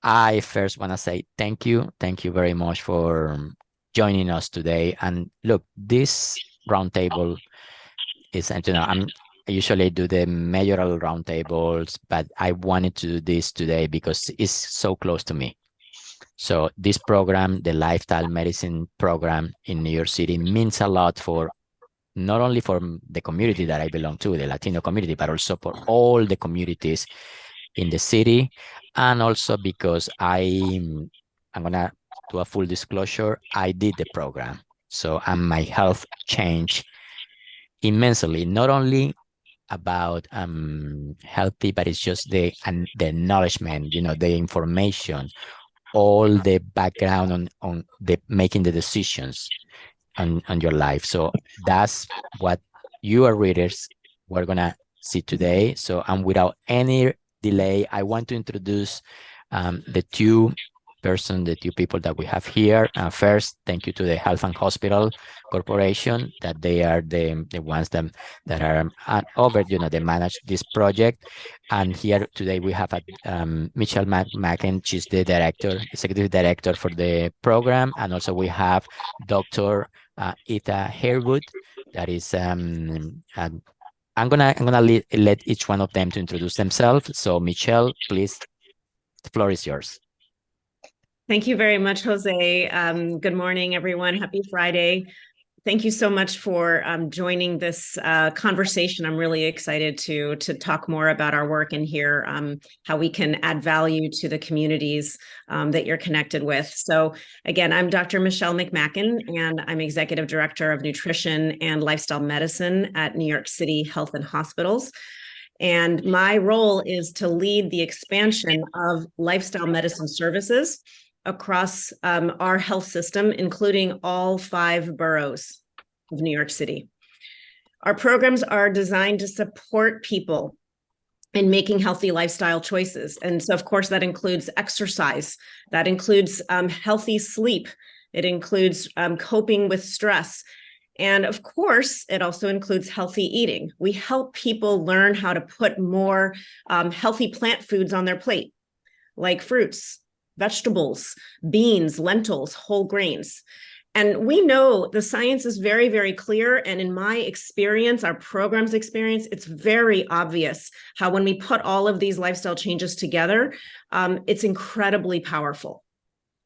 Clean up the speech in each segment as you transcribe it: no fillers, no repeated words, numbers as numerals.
I first want to say thank you. Thank you very much for joining us today. And look, this roundtable is, and I usually do the mayoral roundtables, but I wanted to do this today because it's so close to me. So this program, the lifestyle medicine program in New York City, means a lot for not only for the community that I belong to, the Latino community, but also for all the communities in the city. And also because I'm gonna do a full disclosure, I did the program. So, and my health changed immensely, not only about healthy, but it's just the acknowledgement, the information, all the background on the making the decisions on your life. So that's what your readers were gonna see today. So, and without any delay, I want to introduce the two people that we have here. First, thank you to the Health and Hospital Corporation, that they are the ones that are over, they manage this project. And here today we have Michelle McMacken. She's the executive director for the program. And also we have Dr. Ita Harewood, that is I'm gonna let each one of them to introduce themselves. So Michelle, please, the floor is yours. Thank you very much, Jose. Good morning, everyone. Happy Friday. Thank you so much for joining this conversation. I'm really excited to talk more about our work and hear how we can add value to the communities that you're connected with. So again, I'm Dr. Michelle McMacken, and I'm Executive Director of Nutrition and Lifestyle Medicine at New York City Health and Hospitals. And my role is to lead the expansion of lifestyle medicine services across our health system, including all 5 boroughs of New York City. Our programs are designed to support people in making healthy lifestyle choices. And so, of course, that includes exercise, that includes healthy sleep, it includes coping with stress. And of course, it also includes healthy eating. We help people learn how to put more healthy plant foods on their plate, like fruits, vegetables, beans, lentils, whole grains. And we know the science is very, very clear. And in my experience, our program's experience, it's very obvious how when we put all of these lifestyle changes together, it's incredibly powerful.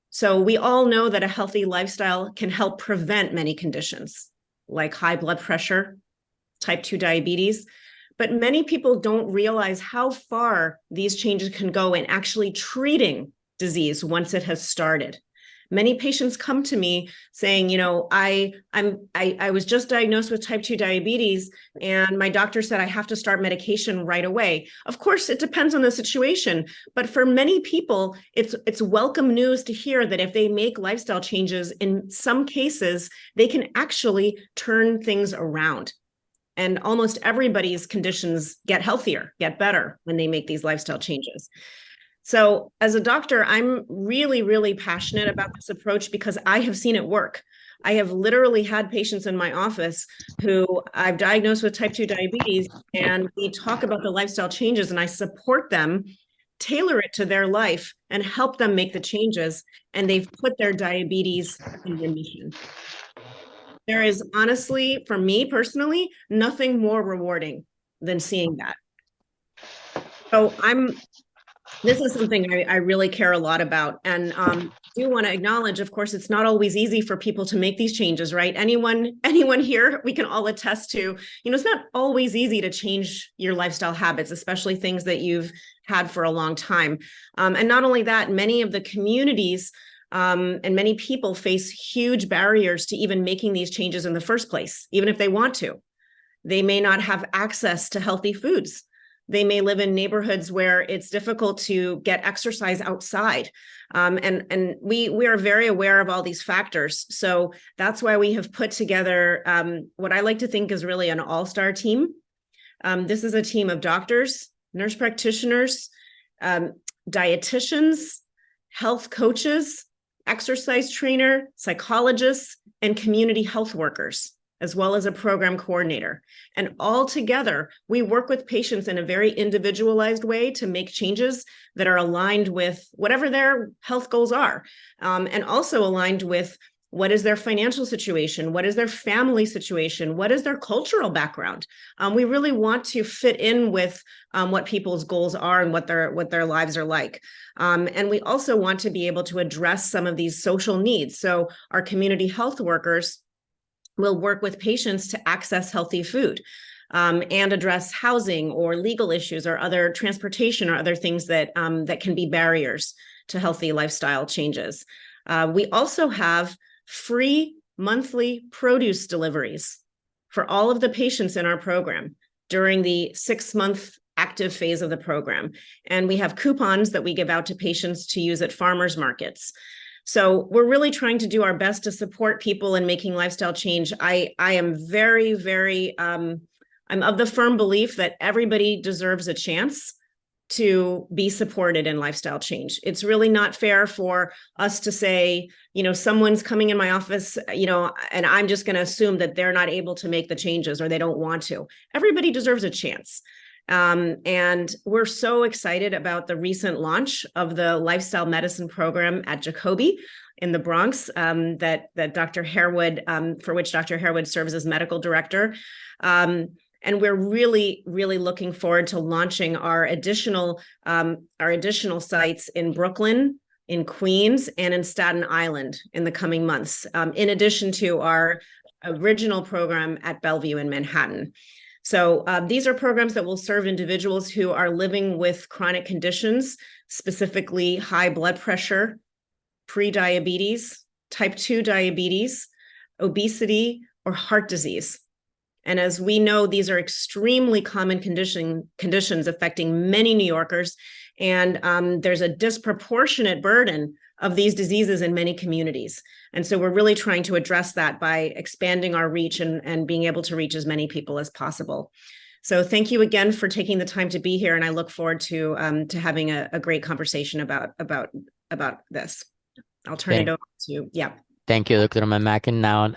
So we all know that a healthy lifestyle can help prevent many conditions like high blood pressure, type 2 diabetes. But many people don't realize how far these changes can go in actually treating disease once it has started. Many patients come to me saying, I was just diagnosed with type 2 diabetes, and my doctor said I have to start medication right away. Of course, it depends on the situation, but for many people, it's welcome news to hear that if they make lifestyle changes, in some cases, they can actually turn things around. And almost everybody's conditions get healthier, get better when they make these lifestyle changes. So as a doctor, I'm really, really passionate about this approach because I have seen it work. I have literally had patients in my office who I've diagnosed with type 2 diabetes, and we talk about the lifestyle changes, and I support them, tailor it to their life, and help them make the changes, and they've put their diabetes in remission. There is honestly, for me personally, nothing more rewarding than seeing that. So this is something I really care a lot about. And do want to acknowledge, of course, it's not always easy for people to make these changes, right? Anyone here, we can all attest to, it's not always easy to change your lifestyle habits, especially things that you've had for a long time. And not only that, many of the communities and many people face huge barriers to even making these changes in the first place, even if they want to. They may not have access to healthy foods. They may live in neighborhoods where it's difficult to get exercise outside. And we are very aware of all these factors. So that's why we have put together what I like to think is really an all-star team. This is a team of doctors, nurse practitioners, dietitians, health coaches, exercise trainer, psychologists, and community health workers. as well as a program coordinator. And all together, we work with patients in a very individualized way to make changes that are aligned with whatever their health goals are, and also aligned with what is their financial situation, what is their family situation, what is their cultural background. We really want to fit in with what people's goals are and what their lives are like. And we also want to be able to address some of these social needs. So our community health workers will work with patients to access healthy food, and address housing or legal issues or other transportation or other things that can be barriers to healthy lifestyle changes. We also have free monthly produce deliveries for all of the patients in our program during the 6-month active phase of the program. And we have coupons that we give out to patients to use at farmers markets. So we're really trying to do our best to support people in making lifestyle change. I am very, very, I'm of the firm belief that everybody deserves a chance to be supported in lifestyle change. It's really not fair for us to say, someone's coming in my office, and I'm just going to assume that they're not able to make the changes or they don't want to. Everybody deserves a chance. And we're so excited about the recent launch of the lifestyle medicine program at Jacobi in the Bronx, that Dr. Harewood, for which Dr. Harewood serves as medical director. And we're really, really looking forward to launching our additional sites in Brooklyn, in Queens, and in Staten Island in the coming months, in addition to our original program at Bellevue in Manhattan. So these are programs that will serve individuals who are living with chronic conditions, specifically high blood pressure, prediabetes, type 2 diabetes, obesity, or heart disease. And as we know, these are extremely common conditions affecting many New Yorkers. And there's a disproportionate burden of these diseases in many communities. And so we're really trying to address that by expanding our reach and being able to reach as many people as possible. So thank you again for taking the time to be here. And I look forward to having a great conversation about this. I'll turn it over to, yeah. Thank you, Dr. McMacken. Now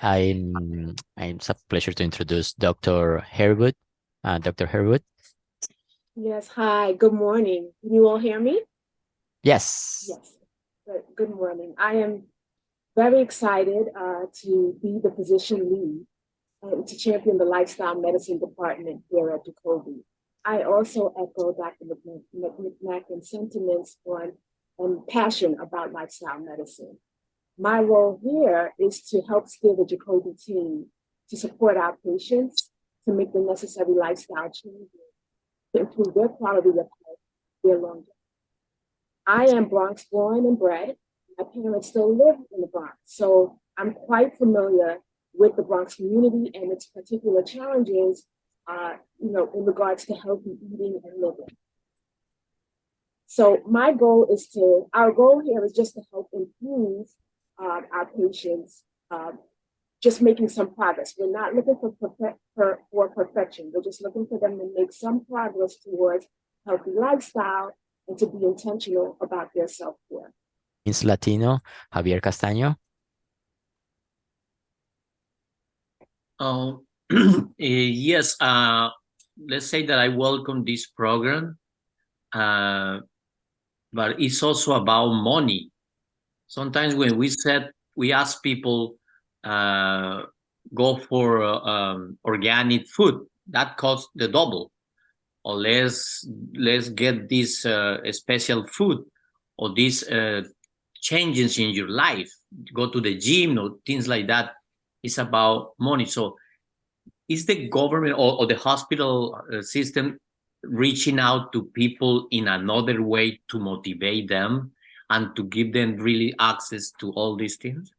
it's a pleasure to introduce Dr. Harewood. Dr. Harewood. Yes, hi, good morning. Can you all hear me? Yes. Yes, good morning. I am very excited to be the physician lead and to champion the lifestyle medicine department here at Jacobi. I also echo Dr. McMacken's sentiments and passion about lifestyle medicine. My role here is to help steer the Jacobi team to support our patients, to make the necessary lifestyle changes, to improve their quality of life, their longevity. I am Bronx born and bred. My parents still live in the Bronx, so I'm quite familiar with the Bronx community and its particular challenges, in regards to healthy eating and living. So our goal here is just to help improve our patients, just making some progress. We're not looking for perfection. We're just looking for them to make some progress towards healthy lifestyle and to be intentional about their self-care. It's Latino, Javier Castaño. Yes, let's say that I welcome this program, but it's also about money. Sometimes when we ask people, go for organic food, that costs the double. Or let's get this special food, or these changes in your life, go to the gym or things like that. It's about money. So is the government or the hospital system reaching out to people in another way to motivate them and to give them really access to all these things?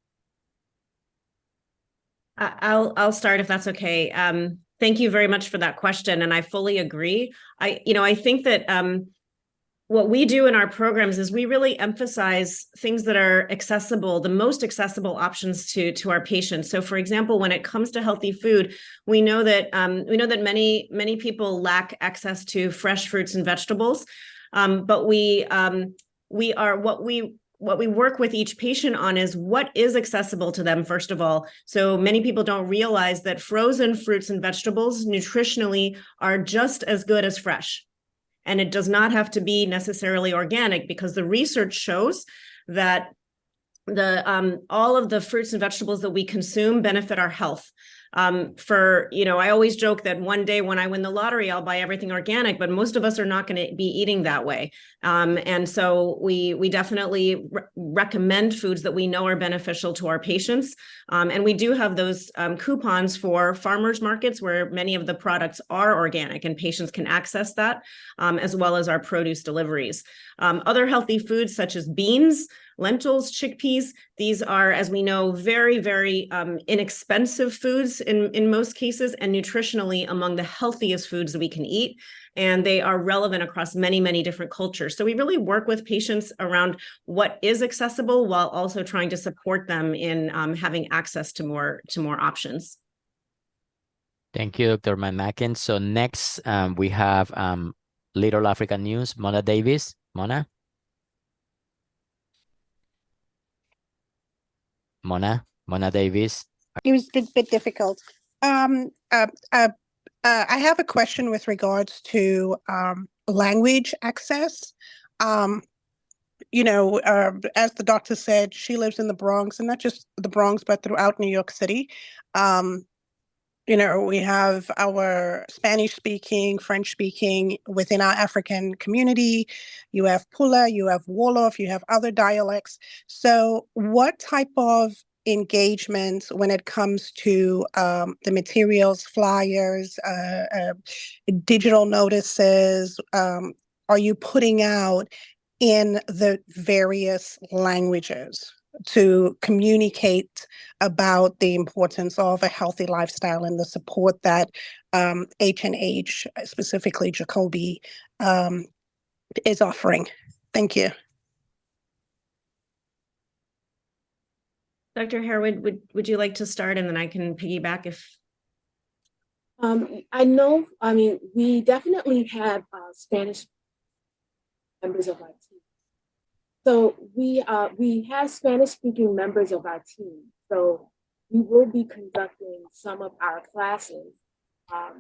I'll start if that's okay. Thank you very much for that question, and I fully agree. I think that what we do in our programs is we really emphasize things that are accessible, the most accessible options to our patients. So, for example, when it comes to healthy food, we know that many people lack access to fresh fruits and vegetables, but what we work with each patient on is what is accessible to them, first of all. So many people don't realize that frozen fruits and vegetables nutritionally are just as good as fresh. And it does not have to be necessarily organic, because the research shows that all of the fruits and vegetables that we consume benefit our health. I always joke that one day when I win the lottery, I'll buy everything organic, but most of us are not going to be eating that way. And so we definitely recommend foods that we know are beneficial to our patients. And we do have those coupons for farmers markets where many of the products are organic and patients can access that, as well as our produce deliveries. Other healthy foods such as beans, lentils, chickpeas, these are, as we know, very, very inexpensive foods in most cases, and nutritionally among the healthiest foods that we can eat. And they are relevant across many, many different cultures. So we really work with patients around what is accessible while also trying to support them in having access to more options. Thank you, Dr. McMacken. So next we have Little African News, Mona Davis. Mona? Mona Davis. It was a bit difficult. I have a question with regards to language access. As the doctor said, she lives in the Bronx, and not just the Bronx, but throughout New York City. We have our Spanish-speaking, French-speaking within our African community. You have Pula, you have Wolof, you have other dialects. So what type of engagement when it comes to the materials, flyers, digital notices, are you putting out in the various languages to communicate about the importance of a healthy lifestyle and the support that H&H, specifically Jacobi, is offering? Thank you. Dr. Harewood, would you like to start, and then I can piggyback if... We definitely have Spanish members of our team. So we have Spanish-speaking members of our team. So we will be conducting some of our classes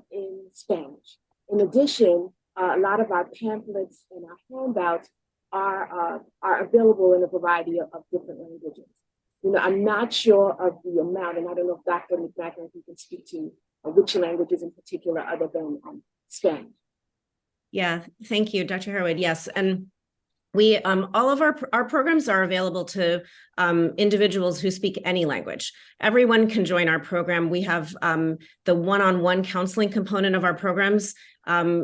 in Spanish. In addition, a lot of our pamphlets and our handouts are available in a variety of different languages. I'm not sure of the amount, and I don't know if Dr. McMacken, if you can speak to which languages in particular other than Spanish. Yeah, thank you, Dr. Harewood. Yes, and we all of our programs are available to individuals who speak any language. Everyone can join our program. We have the one-on-one counseling component of our programs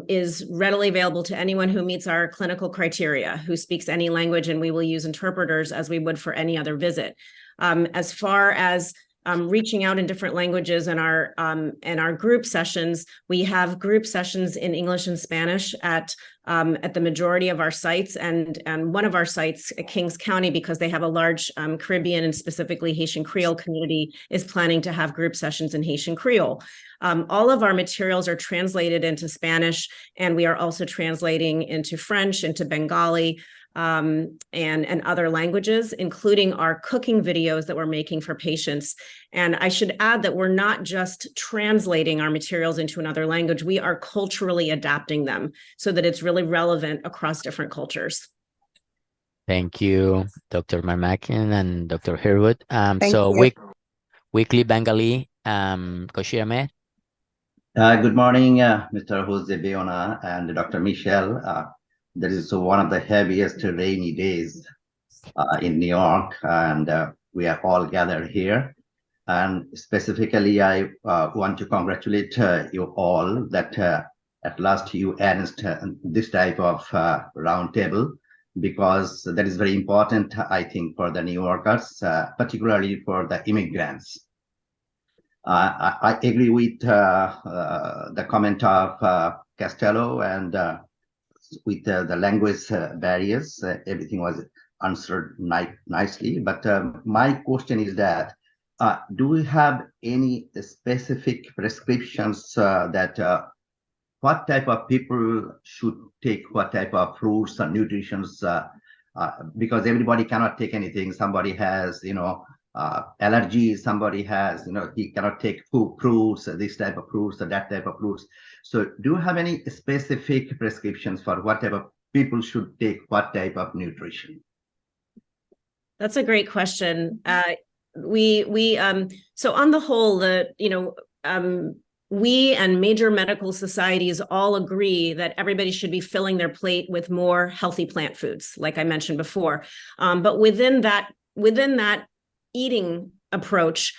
is readily available to anyone who meets our clinical criteria, who speaks any language, and we will use interpreters as we would for any other visit. As far as reaching out in different languages and our group sessions, we have group sessions in English and Spanish at the majority of our sites, and one of our sites, Kings County, because they have a large Caribbean and specifically Haitian Creole community, is planning to have group sessions in Haitian Creole. All of our materials are translated into Spanish, and we are also translating into French, into Bengali, and other languages, including our cooking videos that we're making for patients. And I should add that we're not just translating our materials into another language, we are culturally adapting them so that it's really relevant across different cultures. Thank you, Dr. McMacken and Dr. Harewood. Weekly Bengali, Koshi Ahmed. Good morning, Mr. Jose Beona and Dr. Michelle. This is one of the heaviest rainy days in New York, and we are all gathered here. And specifically, I want to congratulate you all that at last you announced this type of roundtable, because that is very important, I think, for the New Yorkers, particularly for the immigrants. I agree with the comment of Castello, and with the language barriers, everything was answered nicely. But my question is that, do we have any specific prescriptions that what type of people should take what type of fruits and nutritions because everybody cannot take anything. Somebody has, allergies. Somebody has, he cannot take fruits, this type of fruits or that type of fruits. So do you have any specific prescriptions for whatever people should take, what type of nutrition? That's a great question. So on the whole, we and major medical societies all agree that everybody should be filling their plate with more healthy plant foods, like I mentioned before. But within that eating approach,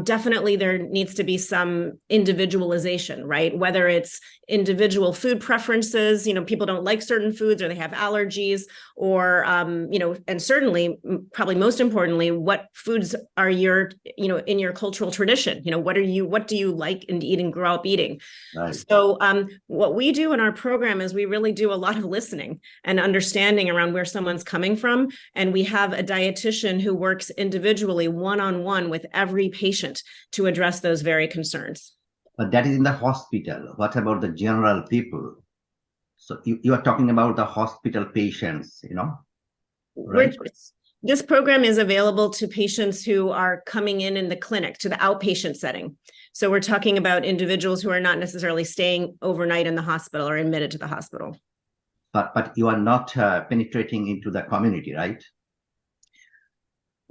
definitely there needs to be some individualization, right? Whether it's individual food preferences, people don't like certain foods or they have allergies, or, and certainly, probably most importantly, what foods are your, in your cultural tradition? What do you like and eat and grow up eating? Right. So what we do in our program is we really do a lot of listening and understanding around where someone's coming from. And we have a dietitian who works individually one-on-one with every patient to address those very concerns. But that is in the hospital. What about the general people? So you are talking about the hospital patients, right? This program is available to patients who are coming in the clinic, to the outpatient setting. So we're talking about individuals who are not necessarily staying overnight in the hospital or admitted to the hospital. But you are not penetrating into the community, right?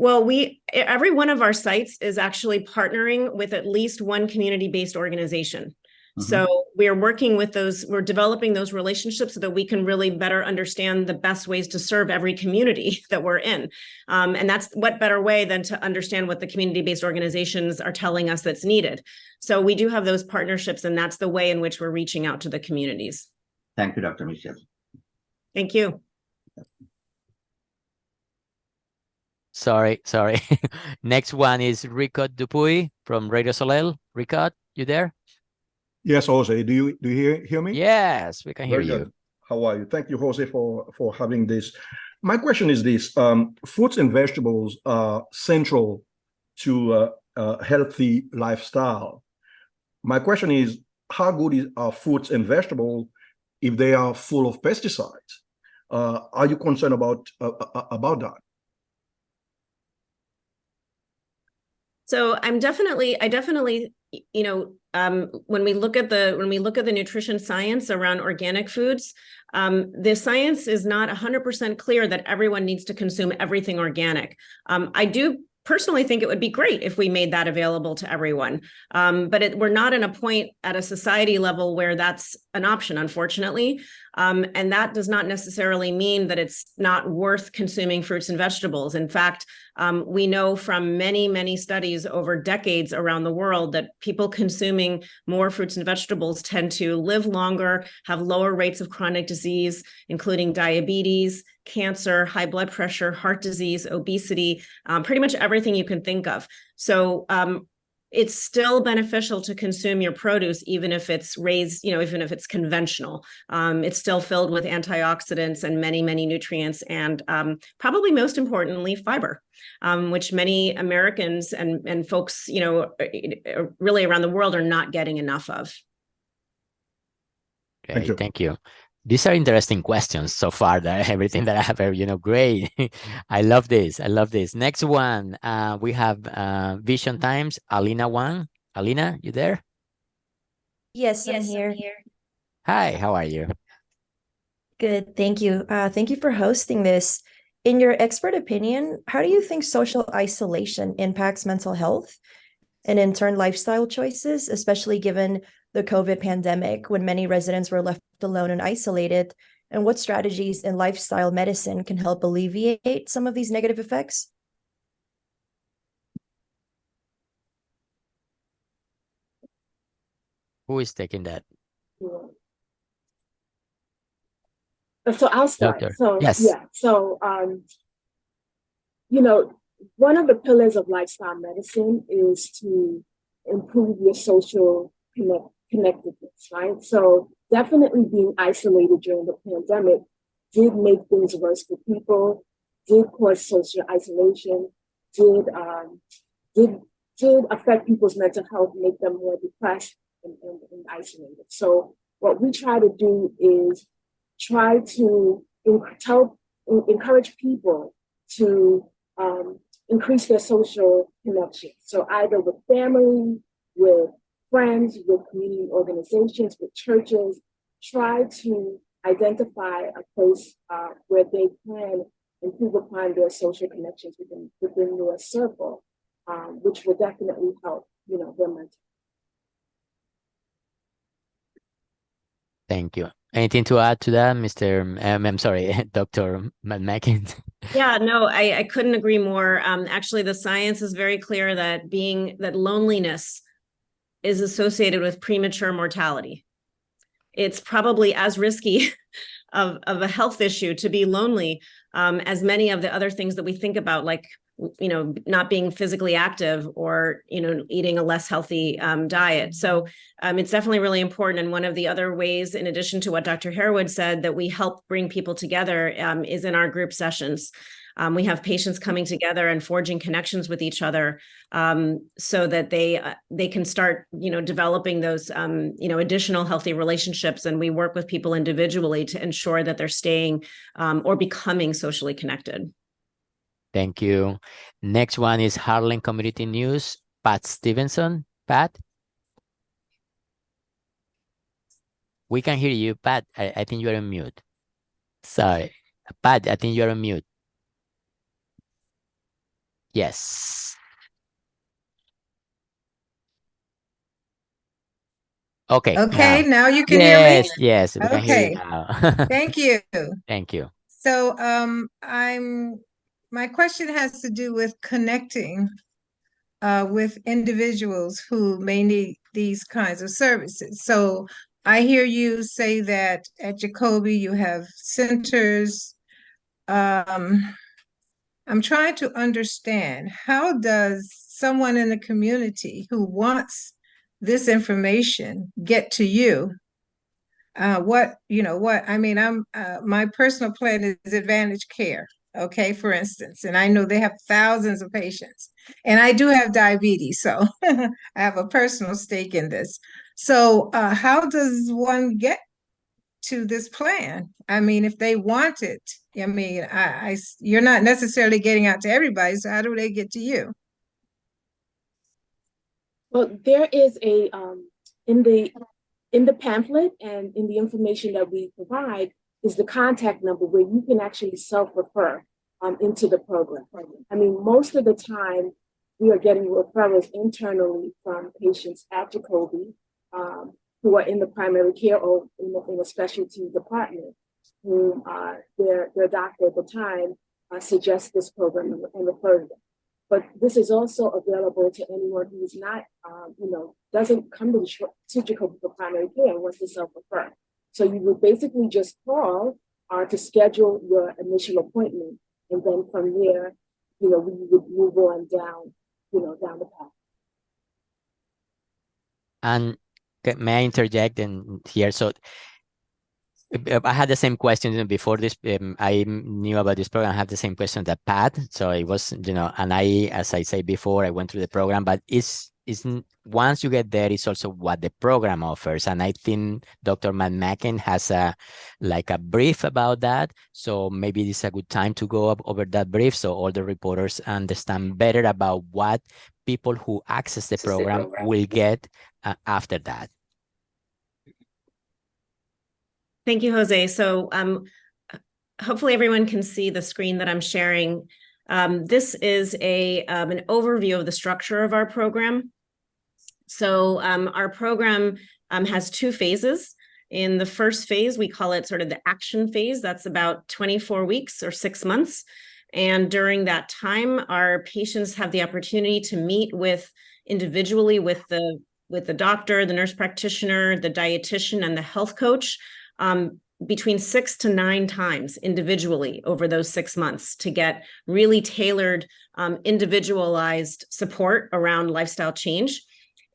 Well, every one of our sites is actually partnering with at least one community-based organization. Mm-hmm. So we're working with we're developing those relationships so that we can really better understand the best ways to serve every community that we're in. And that's what better way than to understand what the community-based organizations are telling us that's needed. So we do have those partnerships, and that's the way in which we're reaching out to the communities. Thank you, Dr. Michelle. Thank you. Sorry. Next one is Ricot Dupuy from Radio Soleil. Ricot, you there? Yes, Jose. Do you hear me? Yes, we can hear you. Good. How are you? Thank you, Jose, for having this. My question is this: fruits and vegetables are central to a healthy lifestyle. My question is, how good are fruits and vegetables if they are full of pesticides? Are you concerned about that? So I definitely, when we look at the nutrition science around organic foods, the science is not 100% clear that everyone needs to consume everything organic. I do personally think it would be great if we made that available to everyone. But we're not in a point at a society level where that's an option, unfortunately. And that does not necessarily mean that it's not worth consuming fruits and vegetables. In fact, we know from many, many studies over decades around the world that people consuming more fruits and vegetables tend to live longer, have lower rates of chronic disease, including diabetes, cancer, high blood pressure, heart disease, obesity, pretty much everything you can think of. So it's still beneficial to consume your produce, even if it's raised, even if it's conventional. It's still filled with antioxidants and many, many nutrients, and probably most importantly, fiber, which many Americans and folks, really around the world are not getting enough of. Okay, thank you. These are interesting questions so far. Everything that I have heard, great. I love this. Next one, we have Vision Times, Alina Wang. Alina, you there? Yes, I'm here. Hi, how are you? Good, thank you. Thank you for hosting this. In your expert opinion, how do you think social isolation impacts mental health and in turn lifestyle choices, especially given the COVID pandemic when many residents were left alone and isolated? And what strategies in lifestyle medicine can help alleviate some of these negative effects? Who is taking that? So I'll start. Doctor. So yes. Yeah. So one of the pillars of lifestyle medicine is to improve your social connectedness, right? So definitely being isolated during the pandemic did make things worse for people, did cause social isolation, did affect people's mental health, make them more depressed and isolated. So what we try to do is try to encourage people to increase their social connections. So either with family, with friends, with community organizations, with churches, try to identify a place where they can improve upon their social connections within their circle, which will definitely help, their mental. Thank you. Anything to add to that, Mr. I'm sorry, Dr. McMacken? Yeah, no, I couldn't agree more. Actually, the science is very clear that loneliness is associated with premature mortality. It's probably as risky of a health issue to be lonely as many of the other things that we think about, like, not being physically active or, eating a less healthy diet. So it's definitely really important. And one of the other ways, in addition to what Dr. Harewood said, that we help bring people together is in our group sessions. We have patients coming together and forging connections with each other so that they can start, developing those, additional healthy relationships. And we work with people individually to ensure that they're staying or becoming socially connected. Thank you. Next one is Harlem Community News, Pat Stevenson. Pat? We can hear you, Pat. I think you're on mute. Sorry. Pat, I think you're on mute. Yes. Okay. Okay, now you can hear me? Yes, we can hear you Okay. now. Thank you. Thank you. So my question has to do with connecting with individuals who may need these kinds of services. So I hear you say that at Jacobi you have centers. I'm trying to understand, how does someone in the community who wants this information get to you? My personal plan is Advantage Care, okay, for instance, and I know they have thousands of patients, and I do have diabetes, so I have a personal stake in this. So how does one get to this plan? I mean, if they want it, I mean, you're not necessarily getting out to everybody, so how do they get to you? Well, there is a in the pamphlet and in the information that we provide is the contact number where you can actually self-refer into the program. I mean, most of the time we are getting referrals internally from patients at Jacobi who are in the primary care or in a specialty department, whom their doctor at the time suggests this program and refer them. But this is also available to anyone who is not, doesn't come to Jacobi for primary care and wants to self-refer. So you would basically just call to schedule your initial appointment. And then from there, we would move on down the path. And may I interject in here? So I had the same question before this. I knew about this program. I have the same question that Pat. So it was, and as I say before, I went through the program, but it's once you get there, it's also what the program offers. And I think Dr. McMacken has a brief about that. So maybe this is a good time to go over that brief so all the reporters understand better about what people who access the program will get after that. Thank you, Jose. So hopefully everyone can see the screen that I'm sharing. This is an overview of the structure of our program. So our program has two phases. In the first phase, we call it sort of the action phase. That's about 24 weeks or 6 months. And during that time, our patients have the opportunity to meet individually with the doctor, the nurse practitioner, the dietitian, and the health coach between 6 to 9 times individually over those 6 months to get really tailored, individualized support around lifestyle change.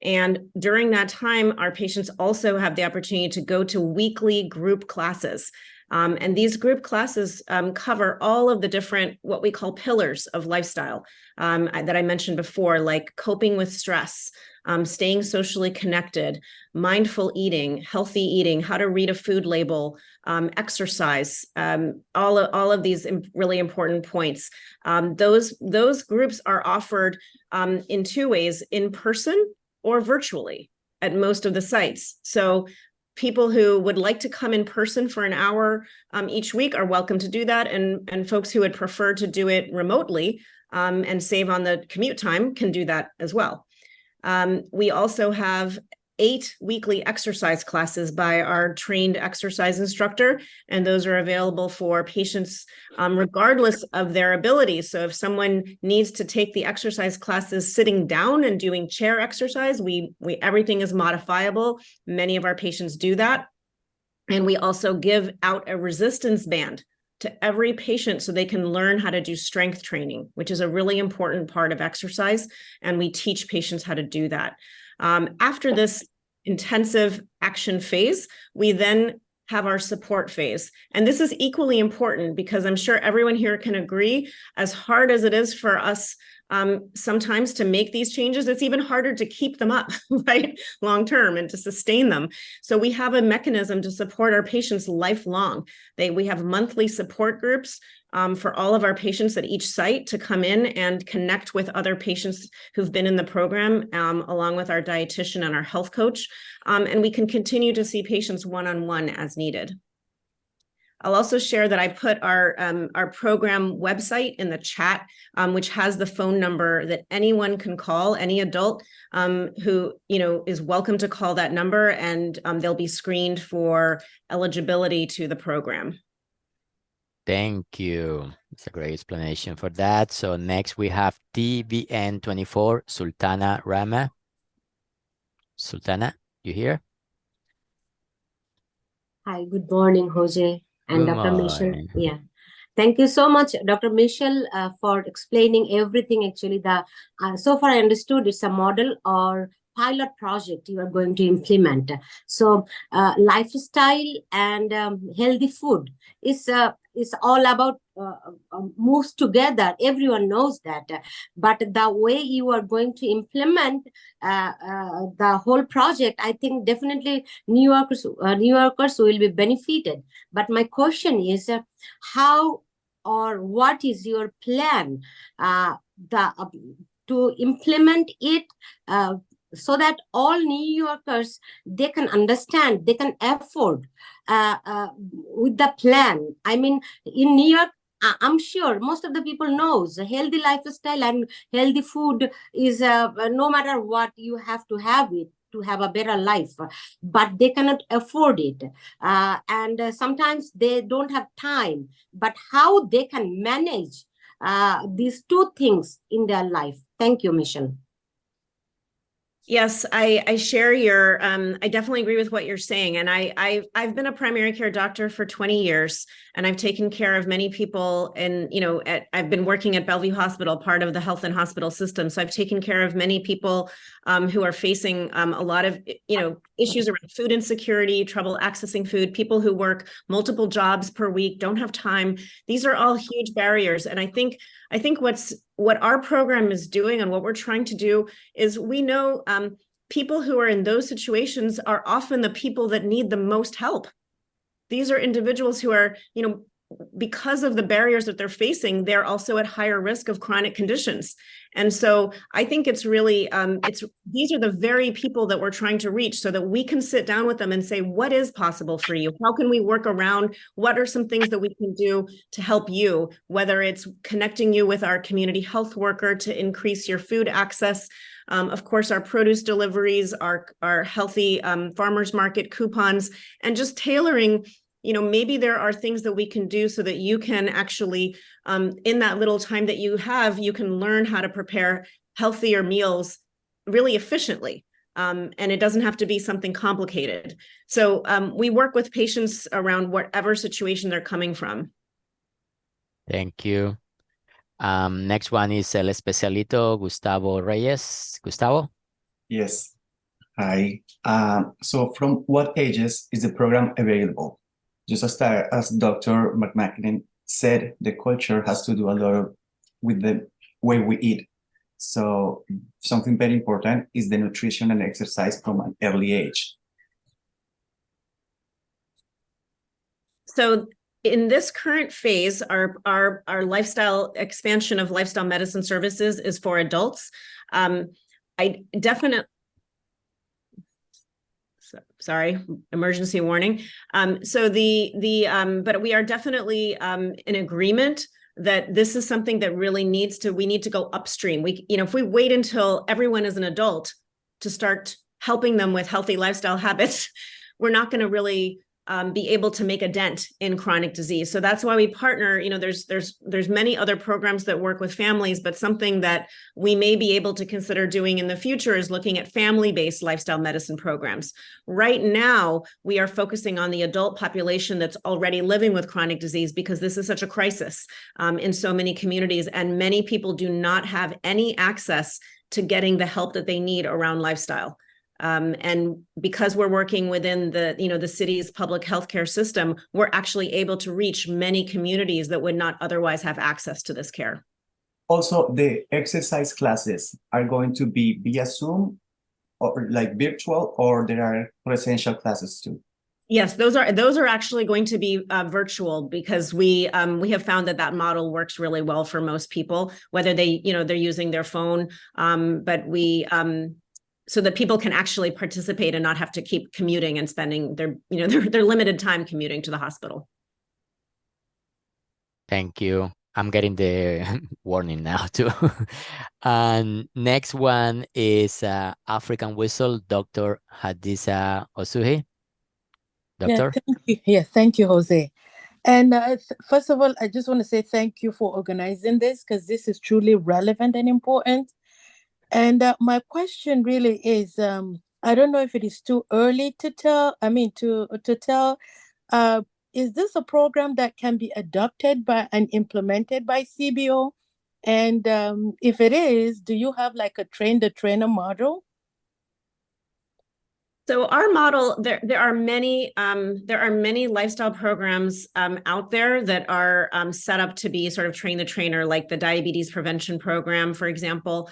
And during that time, our patients also have the opportunity to go to weekly group classes. And these group classes cover all of the different, what we call pillars of lifestyle that I mentioned before, like coping with stress, staying socially connected, mindful eating, healthy eating, how to read a food label, exercise, all of these really important points. Those groups are offered in two ways, in person or virtually at most of the sites. So people who would like to come in person for an hour each week are welcome to do that. And folks who would prefer to do it remotely and save on the commute time can do that as well. We also have 8 weekly exercise classes by our trained exercise instructor, and those are available for patients regardless of their ability. So if someone needs to take the exercise classes sitting down and doing chair exercise, everything is modifiable. Many of our patients do that. And we also give out a resistance band to every patient so they can learn how to do strength training, which is a really important part of exercise. And we teach patients how to do that. After this intensive action phase, we then have our support phase. And this is equally important because I'm sure everyone here can agree, as hard as it is for us sometimes to make these changes, it's even harder to keep them up, right, long term and to sustain them. So we have a mechanism to support our patients lifelong. We have monthly support groups for all of our patients at each site to come in and connect with other patients who've been in the program, along with our dietitian and our health coach. And we can continue to see patients one-on-one as needed. I'll also share that I put our program website in the chat, which has the phone number that anyone can call, any adult who is welcome to call that number, and they'll be screened for eligibility to the program. Thank you. It's a great explanation for that. So next we have TBN24, Sultana Rama. Sultana, you here? Hi, good morning, Jose and Good Dr. Michelle. morning. Yeah. Thank you so much, Dr. Michelle, for explaining everything. Actually, so far I understood it's a model or pilot project you are going to implement. So lifestyle and healthy food is all about moves together. Everyone knows that. But the way you are going to implement the whole project, I think definitely New Yorkers will be benefited. But my question is, how or what is your plan to implement it so that all New Yorkers, they can understand, they can afford with the plan? I mean, in New York, I'm sure most of the people knows a healthy lifestyle and healthy food is no matter what, you have to have it to have a better life, but they cannot afford it. And sometimes they don't have time, but how they can manage these two things in their life? Thank you, Michelle. Yes, I share your, I definitely agree with what you're saying. And I've been a primary care doctor for 20 years, and I've taken care of many people. And, I've been working at Bellevue Hospital, part of the health and hospital system. So I've taken care of many people who are facing a lot of, issues around food insecurity, trouble accessing food, people who work multiple jobs per week, don't have time. These are all huge barriers. And I think what our program is doing and what we're trying to do is, we know people who are in those situations are often the people that need the most help. These are individuals who are, because of the barriers that they're facing, they're also at higher risk of chronic conditions. And so I think it's really, these are the very people that we're trying to reach, so that we can sit down with them and say, what is possible for you? How can we work around? What are some things that we can do to help you? Whether it's connecting you with our community health worker to increase your food access, of course, our produce deliveries, our healthy farmers market coupons, and just tailoring. Maybe there are things that we can do so that you can actually, in that little time that you have, you can learn how to prepare healthier meals really efficiently. And it doesn't have to be something complicated. So we work with patients around whatever situation they're coming from. Thank you. Next one is El Especialito Gustavo Reyes. Gustavo? Yes. Hi. So from what ages is the program available? just as Dr. McMacken said, the culture has to do a lot with the way we eat. So something very important is the nutrition and exercise from an early age. So in this current phase, our lifestyle expansion of lifestyle medicine services is for adults. I definitely, sorry, emergency warning. But we are definitely in agreement that this is something that really we need to go upstream. If we wait until everyone is an adult to start helping them with healthy lifestyle habits, we're not going to really be able to make a dent in chronic disease. So that's why we partner. There's many other programs that work with families, but something that we may be able to consider doing in the future is looking at family-based lifestyle medicine programs. Right now, we are focusing on the adult population that's already living with chronic disease because this is such a crisis in so many communities, and many people do not have any access to getting the help that they need around lifestyle. And because we're working within the city's public healthcare system, we're actually able to reach many communities that would not otherwise have access to this care. Also, the exercise classes are going to be via Zoom or like virtual, or there are presential classes too? Yes, those are actually going to be virtual, because we have found that model works really well for most people, whether they're using their phone, but so that people can actually participate and not have to keep commuting and spending their limited time commuting to the hospital. Thank you. I'm getting the warning now too. And next one is African Whistle, Dr. Hadisa Osuhi. Doctor? Thank you, Jose. And first of all, I just want to say thank you for organizing this, because this is truly relevant and important. And my question really is, I don't know if it is too early to tell. Is this a program that can be adopted by and implemented by CBO? And if it is, do you have like a train-the-trainer model? So our model, there are many lifestyle programs out there that are set up to be sort of train the trainer, like the diabetes prevention program, for example.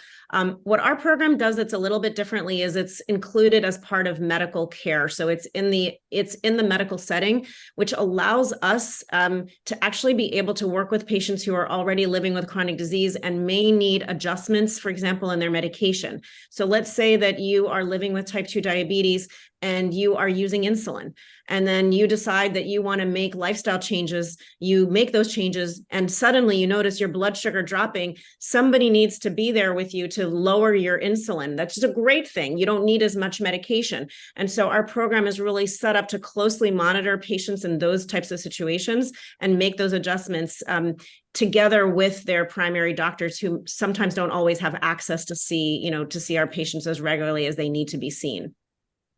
What our program does that's a little bit differently is it's included as part of medical care. So it's in the medical setting, which allows us to actually be able to work with patients who are already living with chronic disease and may need adjustments, for example, in their medication. So let's say that you are living with type 2 diabetes and you are using insulin, and then you decide that you want to make lifestyle changes. You make those changes and suddenly you notice your blood sugar dropping. Somebody needs to be there with you to lower your insulin. That's just a great thing. You don't need as much medication. And so our program is really set up to closely monitor patients in those types of situations and make those adjustments together with their primary doctors, who sometimes don't always have access to see our patients as regularly as they need to be seen.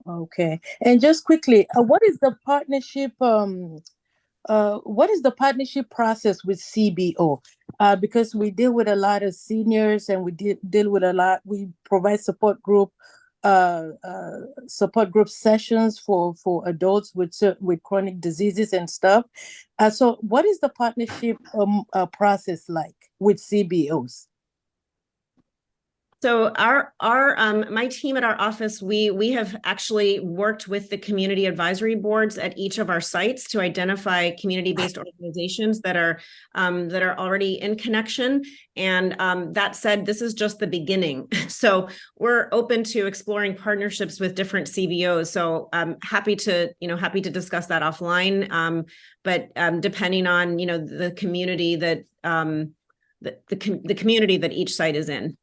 Okay. And just quickly, what is the partnership? What is the partnership process with CBO? Because we deal with a lot of seniors, and we deal with a lot. We provide support group sessions for adults with chronic diseases and stuff. So, what is the partnership process like with CBOs? So my team at our office, we have actually worked with the community advisory boards at each of our sites to identify community-based organizations that are already in connection. And that said, this is just the beginning. So we're open to exploring partnerships with different CBOs. So I'm happy to discuss that offline. But depending on the community that the community that each site is in.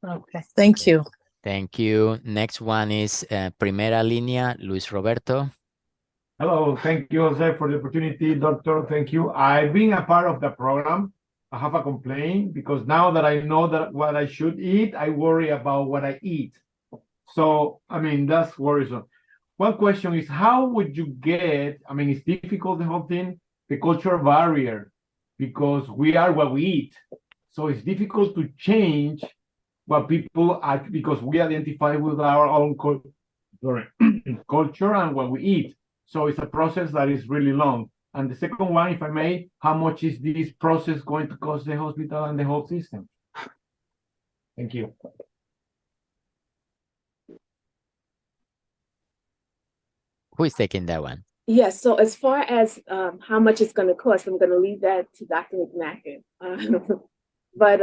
Okay, thank you. Thank you. Next one is Primera Línea, Luis Roberto. Hello, thank you, Jose, for the opportunity. Doctor, thank you. I've been a part of the program. I have a complaint because now that I know that what I should eat, I worry about what I eat. So, that's worrisome. One question is, how would you get, it's difficult, the whole thing, the cultural barrier, because we are what we eat. So it's difficult to change what people are, because we identify with our own culture and what we eat. So it's a process that is really long. And the second one, if I may, how much is this process going to cost the hospital and the whole system? Thank you. Who is taking that one? Yes, so as far as how much it's going to cost, I'm going to leave that to Dr. McMacken. But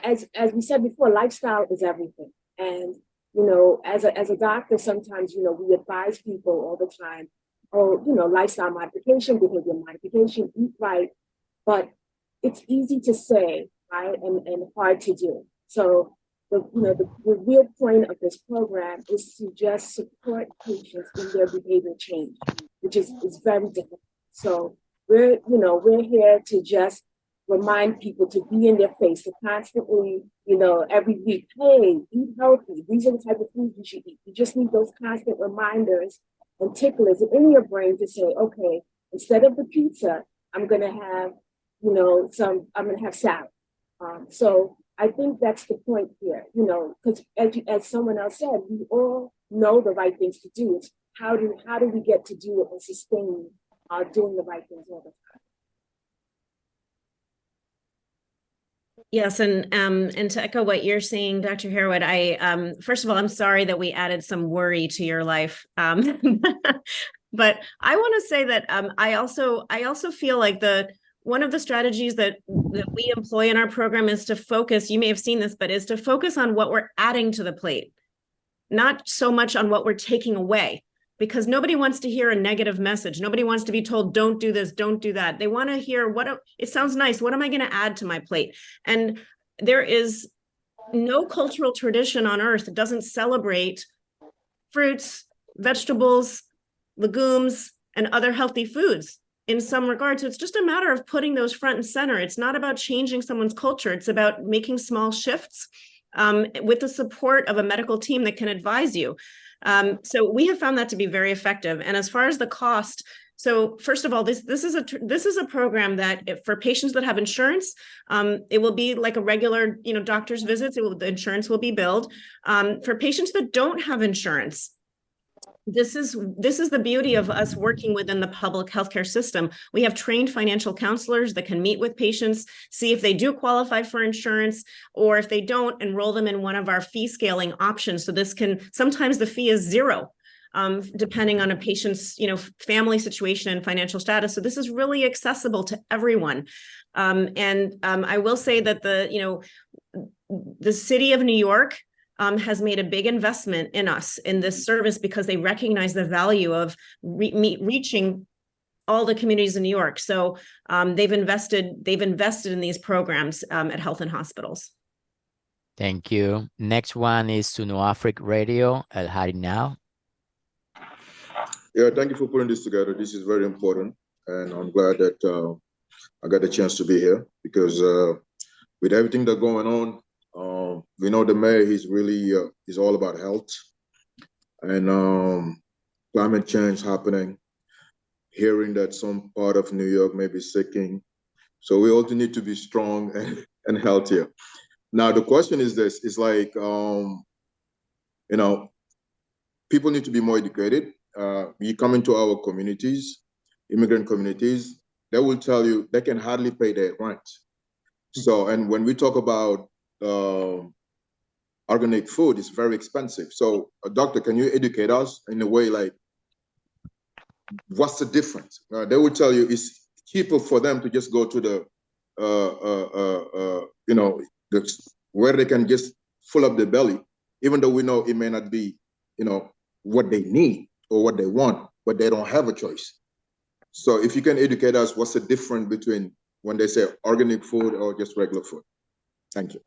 as we said before, lifestyle is everything. And as a doctor, sometimes we advise people all the time, lifestyle modification, behavior modification, eat right. But it's easy to say, right, and hard to do. So the real point of this program is to just support patients in their behavior change, which is very difficult. So we're here to just remind people to be in their face, to constantly, every week, hey, eat healthy. These are the type of foods you should eat. You just need those constant reminders and ticklers in your brain to say, okay, instead of the pizza, I'm gonna have, salad. So I think that's the point here, because as someone else said, we all know the right things to do. It's how do we get to do it and sustain doing the right things all the time. Yes, and to echo what you're saying, Dr. Harewood, I first of all, I'm sorry that we added some worry to your life. But I want to say that I also feel like one of the strategies that we employ in our program is to focus, you may have seen this, but is to focus on what we're adding to the plate, not so much on what we're taking away, because nobody wants to hear a negative message. Nobody wants to be told, don't do this, don't do that. They want to hear it sounds nice. What am I going to add to my plate? And there is no cultural tradition on earth that doesn't celebrate fruits, vegetables, legumes, and other healthy foods in some regard. So it's just a matter of putting those front and center. It's not about changing someone's culture. It's about making small shifts with the support of a medical team that can advise you. So we have found that to be very effective. And as far as the cost, so first of all, this is a program that for patients that have insurance, it will be like a regular, doctor's visits. The insurance will be billed. For patients that don't have insurance, this is the beauty of us working within the public healthcare system. We have trained financial counselors that can meet with patients, see if they do qualify for insurance, or if they don't, enroll them in one of our fee scaling options. So sometimes the fee is zero, depending on a patient's, family situation and financial status. So this is really accessible to everyone. I will say that the city of New York has made a big investment in us in this service because they recognize the value of reaching all the communities in New York. So they've invested in these programs at Health and Hospitals. Thank you. Next one is Suno Afric Radio, El Hari Now. Yeah, thank you for putting this together. This is very important. And I'm glad that I got the chance to be here because with everything that's going on, we know the mayor, he's really, he's all about health and climate change happening, hearing that some part of New York may be sinking. So we also need to be strong and healthier. Now, the question is this, it's like, people need to be more educated. You come into our communities, immigrant communities, they will tell you they can hardly pay their rent. So, and when we talk about organic food, it's very expensive. So, doctor, can you educate us in a way like, what's the difference? They will tell you it's cheaper for them to just go to the, where they can just fill up their belly, even though we know it may not be, what they need or what they want, but they don't have a choice. So if you can educate us, what's the difference between when they say organic food or just regular food? Thank you.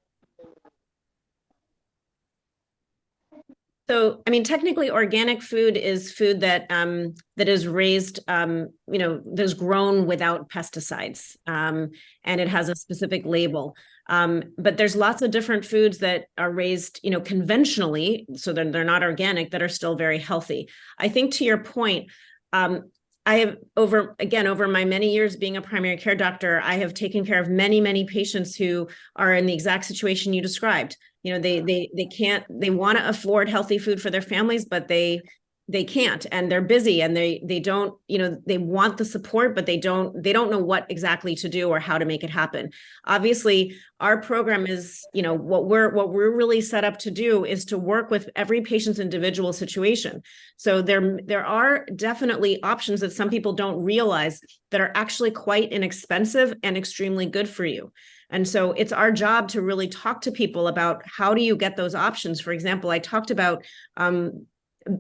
So, I mean, technically, organic food is food that that is raised, that's grown without pesticides, and it has a specific label. But there's lots of different foods that are raised, conventionally, so they're not organic, that are still very healthy. I think to your point, I have over my many years being a primary care doctor, I have taken care of many, many patients who are in the exact situation you described. They want to afford healthy food for their families, but they they can't, and they're busy, and they don't, you know, they want the support, but they don't know what exactly to do or how to make it happen. Obviously, our program is, you know, what we're really set up to do is to work with every patient's individual situation. So there are definitely options that some people don't realize that are actually quite inexpensive and extremely good for you. And so it's our job to really talk to people about how do you get those options. For example, I talked about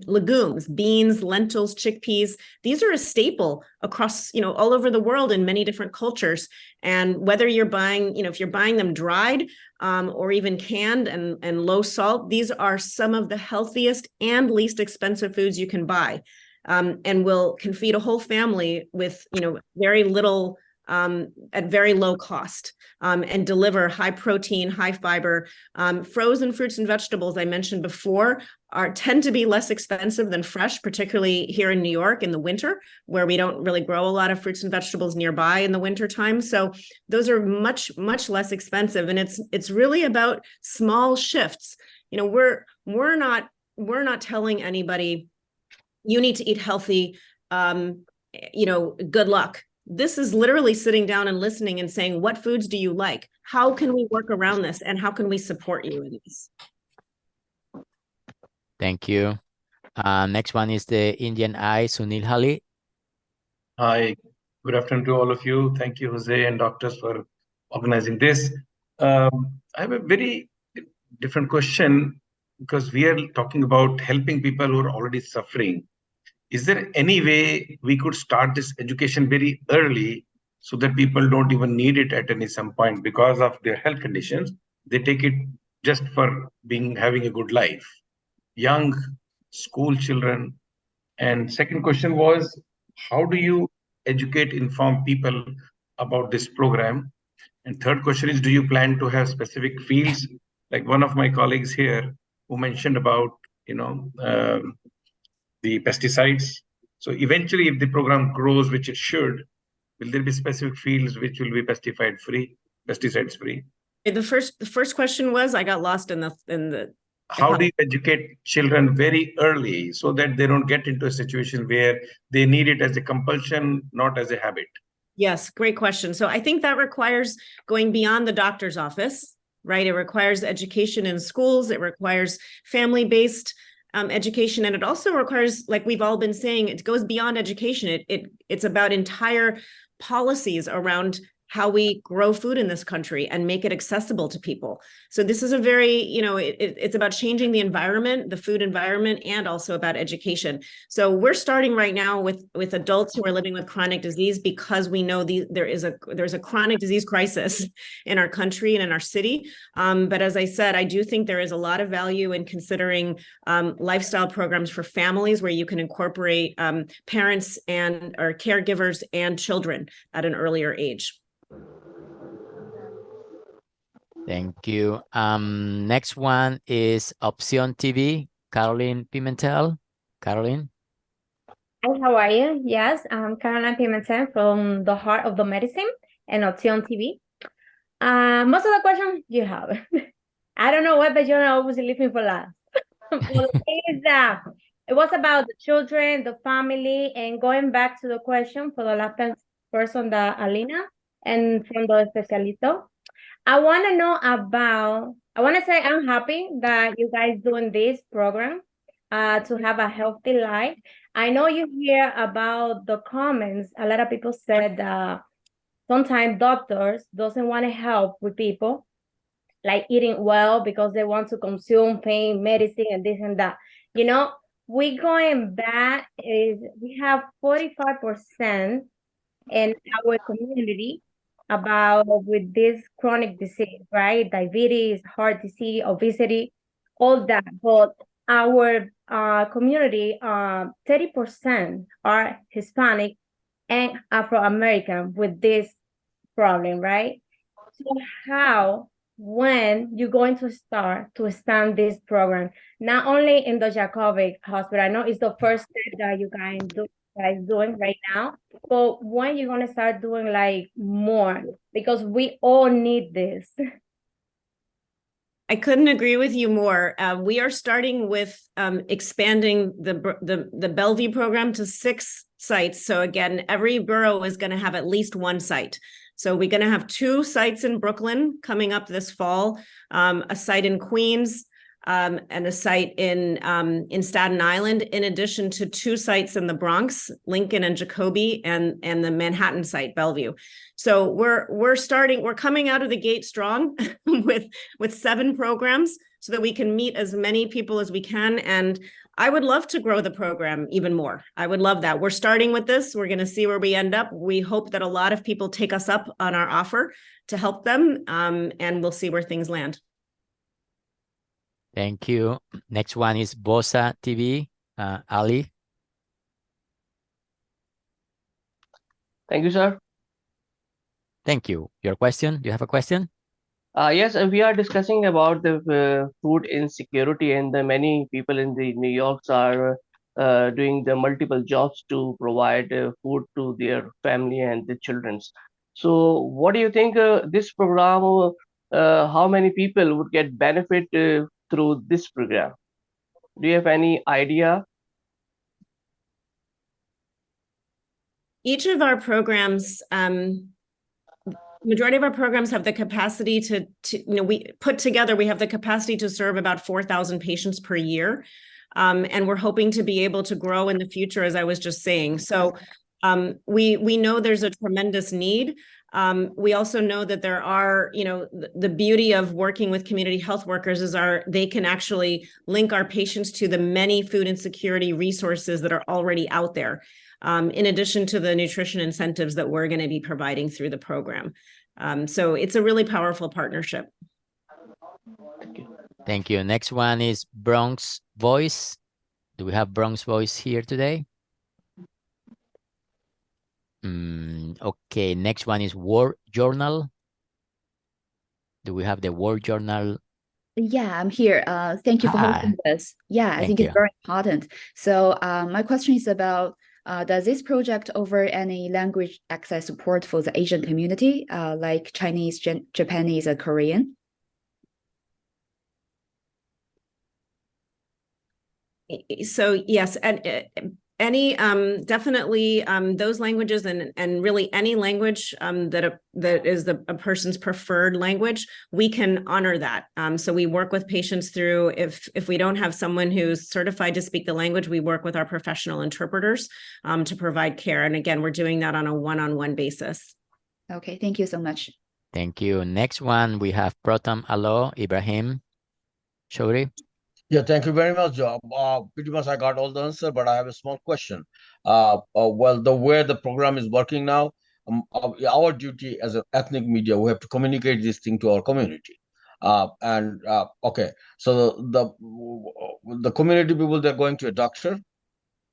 legumes, beans, lentils, chickpeas. These are a staple across, you know, all over the world in many different cultures. And whether you're buying, you know, if you're buying them dried or even canned and low salt, these are some of the healthiest and least expensive foods you can buy, and can feed a whole family with, you know, very little at very low cost, and deliver high protein, high fiber. Frozen fruits and vegetables, I mentioned before, tend to be less expensive than fresh, particularly here in New York in the winter, where we don't really grow a lot of fruits and vegetables nearby in the winter time. So those are much, much less expensive. And it's really about small shifts. You know, we're not telling anybody you need to eat healthy, you know, good luck. This is literally sitting down and listening and saying, what foods do you like? How can we work around this? And how can we support you in this? Thank you. Next one is the Indian Eye, Sunil Hali. Hi, good afternoon to all of you. Thank you, Jose and doctors, for organizing this. I have a very different question, because we are talking about helping people who are already suffering. Is there any way we could start this education very early so that people don't even need it at some point because of their health conditions? They take it just for having a good life. Young school children. And second question was, how do you inform people about this program? And third question is, do you plan to have specific fields? Like one of my colleagues here who mentioned about, you know, the pesticides. So eventually, if the program grows, which it should, will there be specific fields which will be pesticides free? The first question was, I got lost in the. How do you educate children very early so that they don't get into a situation where they need it as a compulsion, not as a habit? Yes, great question. So I think that requires going beyond the doctor's office, right? It requires education in schools. It requires family-based education. And it also requires, like we've all been saying, it goes beyond education. It's about entire policies around how we grow food in this country and make it accessible to people. So this is a very, you know, it's about changing the environment, the food environment, and also about education. So we're starting right now with adults who are living with chronic disease, because we know there's a chronic disease crisis in our country and in our city. But as I said, I do think there is a lot of value in considering lifestyle programs for families where you can incorporate parents or caregivers and children at an earlier age. Thank you. Next one is Opción TV, Caroline Pimentel. Caroline. Hi, how are you? Yes, I'm Caroline Pimentel from the Heart of the Medicine and Opción TV. Most of the questions you have. I don't know why, but you're always leaving for last. It was about the children, the family, and going back to the question for the last person, the Alina, and from the Especialito. I want to say I'm happy that you guys doing this program to have a healthy life. I know you hear about the comments. A lot of people said sometimes doctors doesn't want to help with people like eating well because they want to consume pain medicine and this and that. You know, we going back is we have 45% in our community about with this chronic disease, right? Diabetes, heart disease, obesity, all that. But our community, 30% are Hispanic and Afro-American with this problem, right? So when you're going to start to expand this program, not only in the Jacobi hospital, I know it's the first step that you guys doing right now, but when you're going to start doing like more, because we all need this. I couldn't agree with you more. We are starting with expanding the Bellevue program to 6 sites. So again, every borough is going to have at least 1 site. So we're going to have 2 sites in Brooklyn coming up this fall, a site in Queens, and a site in Staten Island, in addition to 2 sites in the Bronx, Lincoln and Jacobi, and the Manhattan site, Bellevue. So we're coming out of the gate strong with 7 programs so that we can meet as many people as we can. And I would love to grow the program even more. I would love that. We're starting with this. We're going to see where we end up. We hope that a lot of people take us up on our offer to help them, and we'll see where things land. Thank you. Next one is Bosa TV, Ali. Thank you, sir. Thank you. Your question? You have a question? Yes, we are discussing about the food insecurity, and the many people in the New York are doing the multiple jobs to provide food to their family and the childrens. So, what do you think this program? How many people would get benefit through this program? Do you have any idea? Each of our programs, majority of our programs have the capacity to we put together, we have the capacity to serve about 4,000 patients per year. And we're hoping to be able to grow in the future, as I was just saying. So we know there's a tremendous need. We also know that there are, the beauty of working with community health workers is they can actually link our patients to the many food insecurity resources that are already out there, in addition to the nutrition incentives that we're going to be providing through the program. So it's a really powerful partnership. Thank you. Next one is Bronx Voice. Do we have Bronx Voice here today? Okay, next one is World Journal. Do we have the World Journal? Yeah, I'm here. Thank you for hosting this. Yeah, I think it's very important. So my question is about, does this project offer any language access support for the Asian community, like Chinese, Japanese, or Korean? So yes, and any definitely those languages and really any language that is a person's preferred language, we can honor that. So we work with patients through, if we don't have someone who's certified to speak the language, we work with our professional interpreters to provide care. And again, we're doing that on a one-on-one basis. Okay, thank you so much. Thank you. Next one, we have Pratham Alo Ibrahim Chaudhry. Yeah, thank you very much, Job. Pretty much I got all the answer, but I have a small question. Well, the way the program is working now, our duty as an ethnic media, we have to communicate this thing to our community. Okay, so the community people, they're going to a doctor.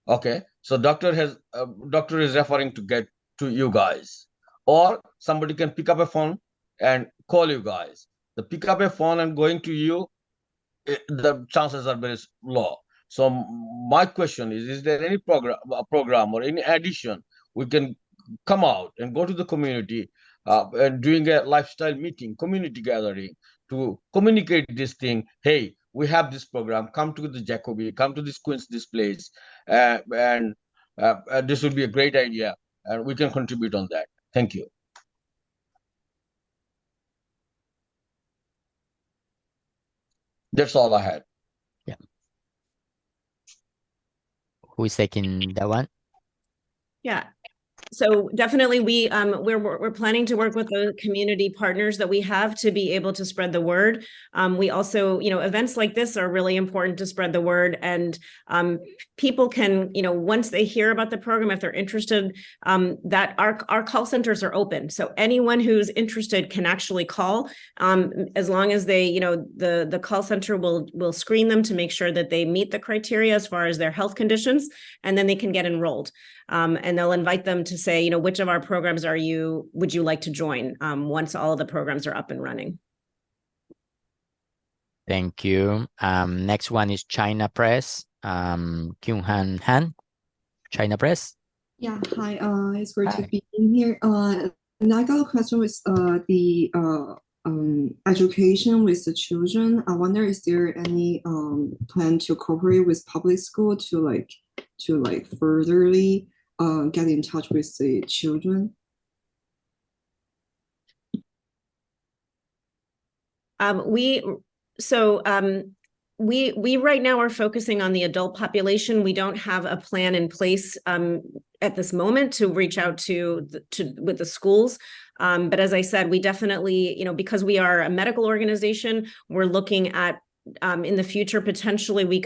Okay, so doctor is referring to get to you guys, or somebody can pick up a phone and call you guys. The pick up a phone and going to you, the chances are very low. So my question is there any program or any addition we can come out and go to the community and doing a lifestyle meeting, community gathering to communicate this thing? Hey, we have this program, come to the Jacobi, come to this Queens, this place, and this would be a great idea, and we can contribute on that. Thank you. That's all I had. Yeah. Who is taking that one? Yeah. So definitely we're planning to work with the community partners that we have to be able to spread the word. We also, events like this are really important to spread the word, and people can, once they hear about the program, if they're interested, that our call centers are open. So anyone who's interested can actually call, as long as they, the call center will screen them to make sure that they meet the criteria as far as their health conditions, and then they can get enrolled. And they'll invite them to say, which of our programs would you like to join once all of the programs are up and running. Thank you. Next one is China Press. Kyung-Han Han, China Press. Yeah, hi. It's great to be in here. And I got a question with the education with the children. I wonder, is there any plan to cooperate with public school to furtherly get in touch with the children? We right now are focusing on the adult population. We don't have a plan in place at this moment to reach out with the schools. But as I said, we definitely, because we are a medical organization, we're looking at in the future, potentially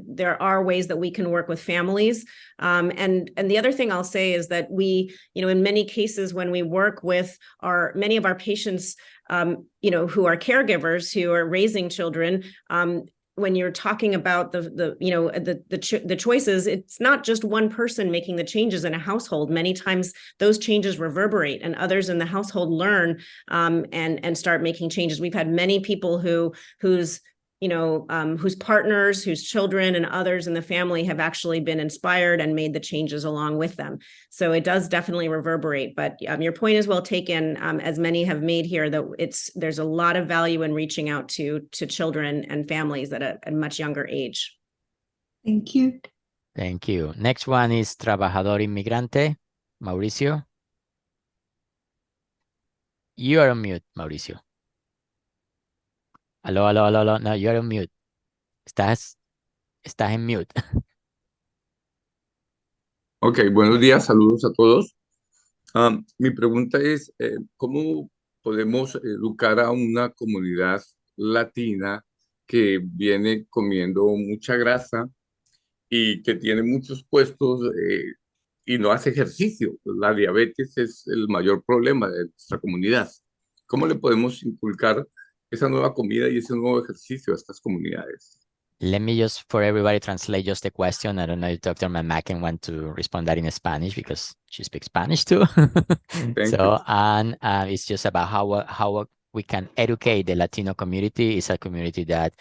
there are ways that we can work with families. And the other thing I'll say is that we, in many cases, when we work with many of our patients, who are caregivers who are raising children, when you're talking about the choices, it's not just one person making the changes in a household. Many times those changes reverberate and others in the household learn and start making changes. We've had many people whose partners, whose children and others in the family have actually been inspired and made the changes along with them. So it does definitely reverberate, but your point is well taken, as many have made here, that there's a lot of value in reaching out to children and families at a much younger age. Thank you. Thank you. Next one is Trabajador Inmigrante, Mauricio. You are on mute, Mauricio. Aló. No, you're on mute. Estás en mute. Ok, buenos días, saludos a todos. Mi pregunta es, ¿cómo podemos educar a una comunidad latina que viene comiendo mucha grasa y que tiene muchos puestos y no hace ejercicio? La diabetes es el mayor problema de nuestra comunidad. ¿Cómo le podemos inculcar esa nueva comida y ese nuevo ejercicio a estas comunidades? Let me just, for everybody, translate just the question. I don't know if Dr. McMacken want to respond that in Spanish because she speaks Spanish too. And it's just about how we can educate the Latino community. It's a community that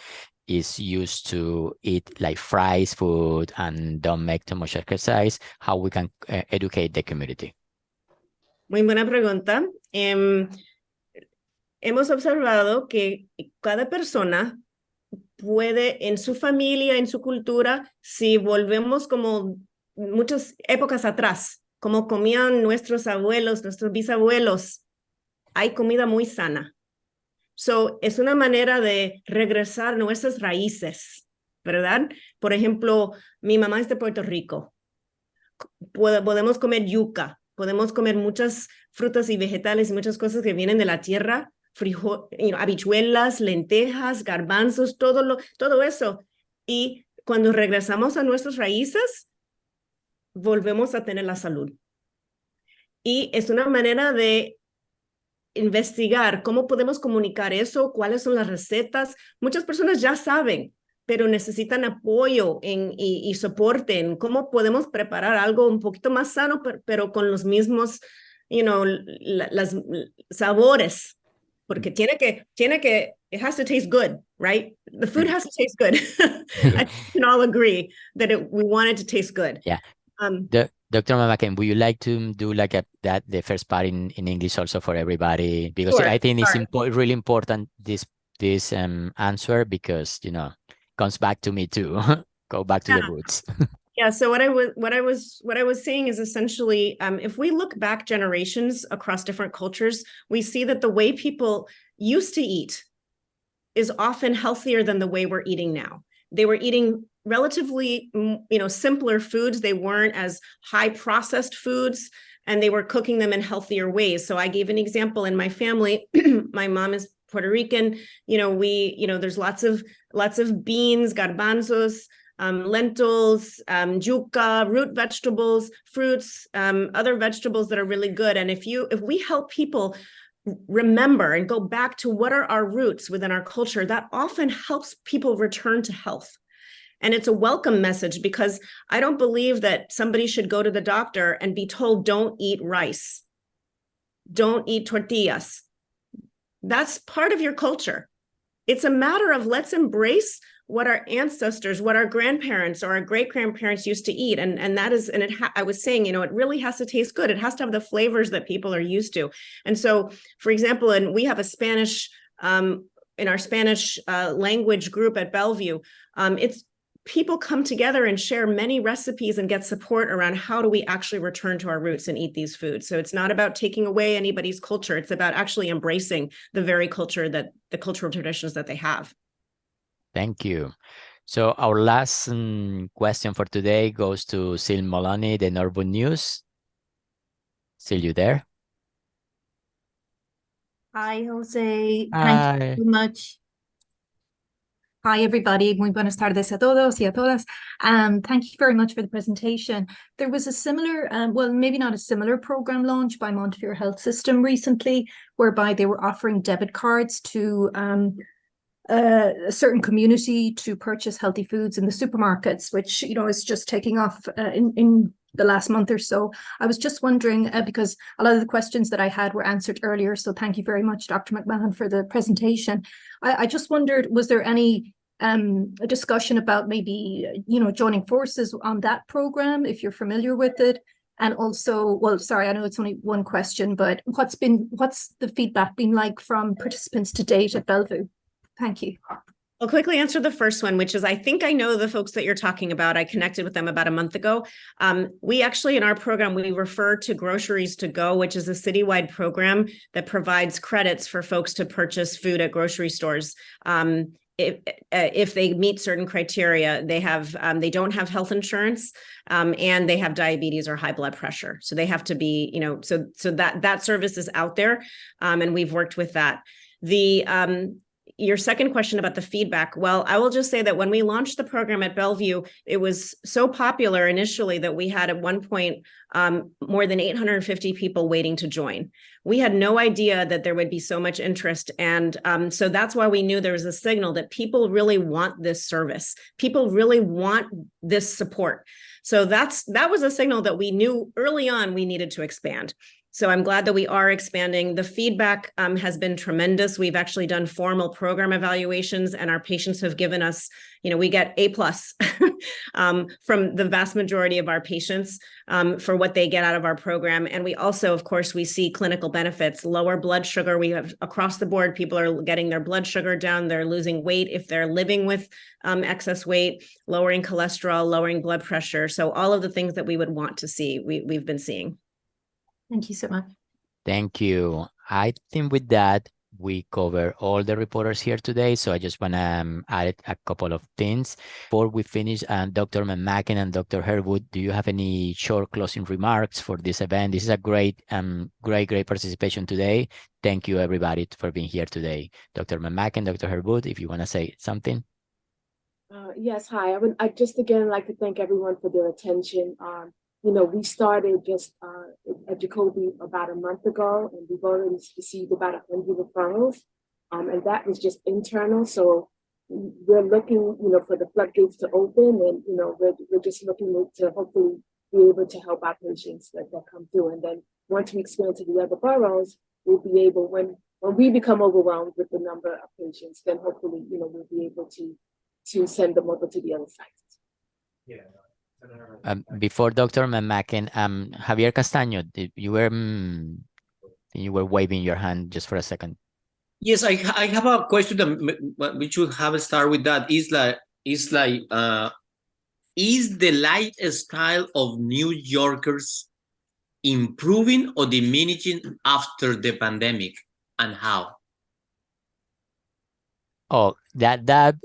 is used to eat like fries food and don't make too much exercise. How we can educate the community. Muy buena pregunta. Hemos observado que cada persona puede, en su familia, en su cultura, si volvemos como muchas épocas atrás, como comían nuestros abuelos, nuestros bisabuelos, hay comida muy sana. So, es una manera de regresar nuestras raíces, ¿verdad? Por ejemplo, mi mamá es de Puerto Rico. Podemos comer yuca, podemos comer muchas frutas y vegetales y muchas cosas que vienen de la tierra, habichuelas, lentejas, garbanzos, todo eso. Y cuando regresamos a nuestras raíces, volvemos a tener la salud. Y es una manera de investigar cómo podemos comunicar eso, cuáles son las recetas. Muchas personas ya saben, pero necesitan apoyo y soporte en cómo podemos preparar algo un poquito más sano, pero con los mismos, las sabores. Porque tiene que, it has to taste good, right? The food has to taste good. I think we can all agree that we want it to taste good. Yeah. Dr. McMacken, would you like to do like the first part in English also for everybody? Because sure, I think it's really important, this answer, because, comes back to me too. Go back to the roots. Yeah. So what I was saying is essentially, if we look back generations across different cultures, we see that the way people used to eat is often healthier than the way we're eating now. They were eating relatively, simpler foods. They weren't as high processed foods, and they were cooking them in healthier ways. So I gave an example in my family. My mom is Puerto Rican. There's lots of beans, garbanzos, lentils, yuca, root vegetables, fruits, other vegetables that are really good. And if we help people remember and go back to what are our roots within our culture, that often helps people return to health. And it's a welcome message, because I don't believe that somebody should go to the doctor and be told, don't eat rice, don't eat tortillas. That's part of your culture. it's a matter of let's embrace what our ancestors, what our grandparents or our great-grandparents used to eat. And that is, and I was saying, it really has to taste good. It has to have the flavors that people are used to. And so, for example, and we have a Spanish, in our Spanish language group at Bellevue, it's people come together and share many recipes and get support around how do we actually return to our roots and eat these foods. So it's not about taking away anybody's culture. It's about actually embracing the very culture that the cultural traditions that they have. Thank you. So our last question for today goes to Sil Moloney, the Norwood News. Sil, you there? Hi, Jose. Hi. Thank you so much. Hi, everybody. Muy buenas tardes a todos y a todas. Thank you very much for the presentation. There was a similar, well, maybe not a similar program launch by Montefiore Health System recently, whereby they were offering debit cards to a certain community to purchase healthy foods in the supermarkets, which, is just taking off in the last month or so. I was just wondering, because a lot of the questions that I had were answered earlier, so thank you very much, Dr. McMacken, for the presentation. I just wondered, was there any a discussion about maybe, joining forces on that program, if you're familiar with it? And also, well, sorry, I know it's only one question, but what's the feedback been like from participants to date at Bellevue? Thank you. I'll quickly answer the first one, which is I think I know the folks that you're talking about. I connected with them about a month ago. We actually, in our program, we refer to Groceries to Go, which is a citywide program that provides credits for folks to purchase food at grocery stores. If they meet certain criteria, they don't have health insurance, and they have diabetes or high blood pressure. So they have to be, so that service is out there, and we've worked with that. Your second question about the feedback. Well, I will just say that when we launched the program at Bellevue, it was so popular initially that we had at one point more than 850 people waiting to join. We had no idea that there would be so much interest. And so that's why we knew there was a signal that people really want this service. People really want this support. So that was a signal that we knew early on we needed to expand. So I'm glad that we are expanding. The feedback has been tremendous. We've actually done formal program evaluations, and our patients have given us, we get A+ from the vast majority of our patients for what they get out of our program. And we also, of course, we see clinical benefits, lower blood sugar. We have across the board, people are getting their blood sugar down. They're losing weight if they're living with excess weight, lowering cholesterol, lowering blood pressure. So all of the things that we would want to see, we've been seeing. Thank you so much. Thank you. I think with that, we cover all the reporters here today. So I just want to add a couple of things. Before we finish, Dr. McMacken and Dr. Harewood, do you have any short closing remarks for this event? This is a great participation today. Thank you, everybody, for being here today. Dr. McMacken, Dr. Harewood, if you want to say something. Yes, hi. I would just again like to thank everyone for their attention. We started just at Jacobi about a month ago, and we've already received about 100 referrals, and that was just internal. So we're looking, for the floodgates to open, and we're just looking to hopefully be able to help our patients that come through. And then once we expand to the other boroughs, we'll be able, when we become overwhelmed with the number of patients, then hopefully, we'll be able to send them over to the other sites. Yeah. Before Dr. McMacken, Javier Castaño, you were waving your hand just for a second. Yes, I have a question that we should have a start with. That is the lifestyle of New Yorkers improving or diminishing after the pandemic, and how? Oh, that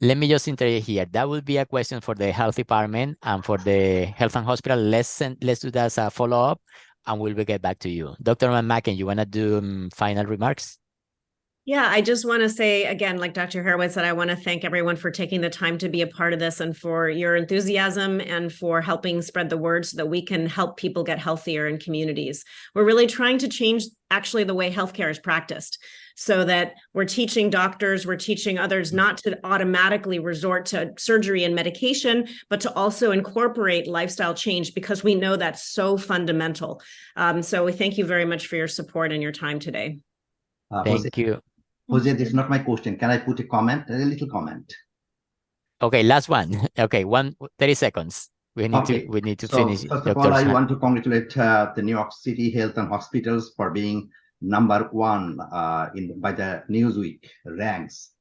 let me just interject here. That would be a question for the health department and for the health and hospital. Let's do that as a follow-up, and we'll get back to you. Dr. McMacken, you want to do final remarks? Yeah, I just want to say again, like Dr. Harewood said, I want to thank everyone for taking the time to be a part of this and for your enthusiasm and for helping spread the word so that we can help people get healthier in communities. We're really trying to change actually the way healthcare is practiced so that we're teaching doctors, we're teaching others not to automatically resort to surgery and medication, but to also incorporate lifestyle change because we know that's so fundamental. So we thank you very much for your support and your time today. Thank you. Jose, this is not my question. Can I put a comment, a little comment? Okay, last one. Okay, 30 seconds. We need to finish. First of all, I want to congratulate the New York City Health and Hospitals for being #1 by the Newsweek ranks.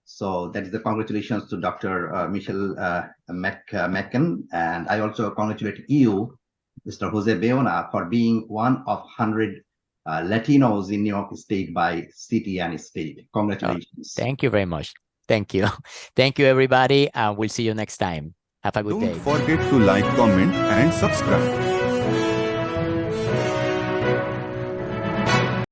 So that is the congratulations to Dr. Michelle McMacken, and I also congratulate you, Mr. Jose Beona, for being one of 100 Latinos in New York State by city and state. Congratulations. Thank you very much. Thank you. Thank you, everybody. We'll see you next time. Have a good day. Don't forget to like, comment, and subscribe.